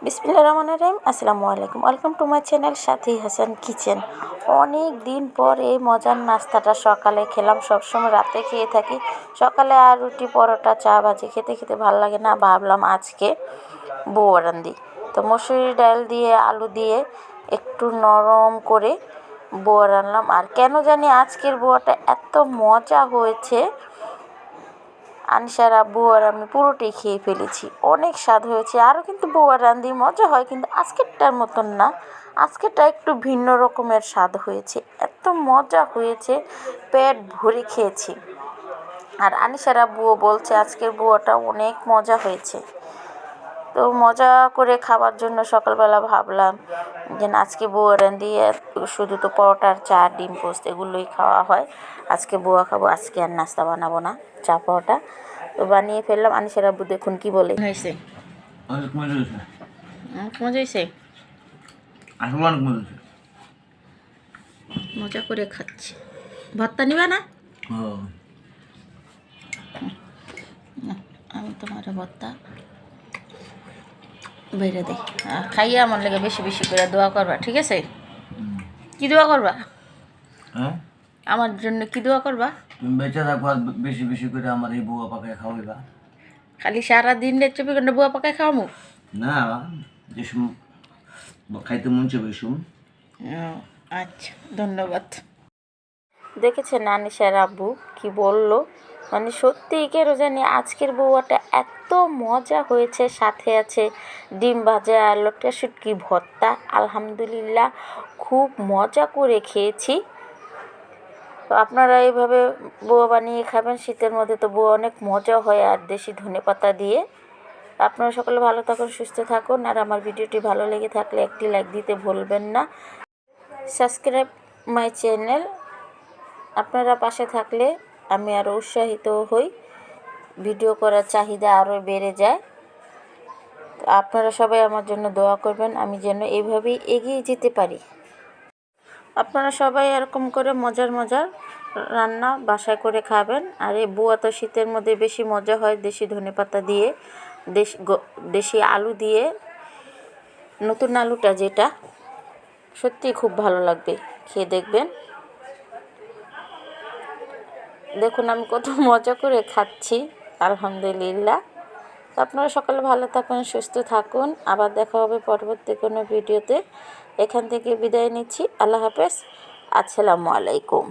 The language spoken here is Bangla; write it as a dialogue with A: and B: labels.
A: বিসমিল্লাহির রহমানির রহিম। আসসালামু আলাইকুম, welcome to my channel Sathi Hasan kitchen. অনেক দিন পর এই মজার নাস্তাটা সকালে খেলাম। সবসময় রাতে খেয়ে থাকি, সকালে আর রুটি পরোটা চা ভাজি খেতে খেতে ভালো লাগে না, ভাবলাম আজকে বউয়া রান্দি। তো মসুরি ডাল দিয়ে আলু দিয়ে একটু নরম করে বউয়া রান্নাম। আর কেন জানি আজকের বউয়াটা এত মজা হয়েছে, আনিশার আব্বু আর আমি পুরোটাই খেয়ে ফেলেছি। অনেক স্বাদ হয়েছে। আরও কিন্তু বউয়া রান্দি মজা হয়, কিন্তু আজকেরটার মতন না। আজকেরটা একটু ভিন্ন রকমের স্বাদ হয়েছে, এত মজা হয়েছে, পেট ভরে খেয়েছি। আর আনিশার আব্বুও বলছে আজকের বউয়াটা অনেক মজা হয়েছে। তো মজা করে খাবার জন্য সকালবেলা ভাবলাম যে আজকে বউয়া রান্দি, শুধু তো পরোটার চা ডিম পোস্ট এগুলোই খাওয়া হয়, আজকে বউয়া খাবো। আজকে আর নাস্তা বানাবো না, চা পরোটা তো বানিয়ে ফেললাম। আনিশার আব্বু দেখুন কি বলে হয়েছে।
B: অনেক মজা হয়েছে।
A: অনেক মজা হয়েছে,
B: আসলে অনেক মজা হয়েছে।
A: মজা করে খাচ্ছি। ভর্তা নিবা না? আমি তোমার ভর্তা বেড়ে দিই, খাইয়ে আমার লেগে বেশি বেশি করে দোয়া করবা, ঠিক আছে? কি দোয়া করবা?
B: হ্যাঁ,
A: আমার জন্য কি দোয়া করবা?
B: তুমি বেঁচে থাকো আর বেশি বেশি করে আমার এই বউয়া পাকায় খাওয়াইবা।
A: খালি সারাদিন 24 ঘন্টা বুয়া পাকায় খাওয়ামু?
B: না, যেসব খাইতে মন চাইবে এসব।
A: আচ্ছা, ধন্যবাদ। দেখেছেন আনিশার আব্বু কি বললো, মানে সত্যিই কেন জানি আজকের বউয়াটা এত মজা হয়েছে। সাথে আছে ডিম ভাজা আর লটকা শুটকি ভর্তা। আলহামদুলিল্লাহ খুব মজা করে খেয়েছি। তো আপনারা এইভাবে বউয়া বানিয়ে খাবেন, শীতের মধ্যে তো বউয়া অনেক মজা হয়, আর দেশি ধনেপাতা দিয়ে। আপনারা সকলে ভালো থাকুন, সুস্থ থাকুন। আর আমার ভিডিওটি ভালো লেগে থাকলে একটি লাইক দিতে ভুলবেন না। Subscribe my channel. আপনারা পাশে থাকলে আমি আরও উৎসাহিত হই, ভিডিও করার চাহিদা আরও বেড়ে যায়। তো আপনারা সবাই আমার জন্য দোয়া করবেন, আমি যেন এইভাবেই এগিয়ে যেতে পারি। আপনারা সবাই এরকম করে মজার মজার রান্না বাসায় করে খাবেন। আর এই বুয়া তো শীতের মধ্যে বেশি মজা হয়, দেশি ধনেপাতা দিয়ে, দেশি আলু দিয়ে, নতুন আলুটা যেটা, সত্যি খুব ভালো লাগবে, খেয়ে দেখবেন। দেখুন আমি কত মজা করে খাচ্ছি, আলহামদুলিল্লাহ। তো আপনারা সকালে ভালো থাকুন, সুস্থ থাকুন। আবার দেখা হবে পরবর্তী কোনো ভিডিওতে। এখান থেকে বিদায় নিচ্ছি। আল্লাহ হাফেজ, আসসালামু আলাইকুম।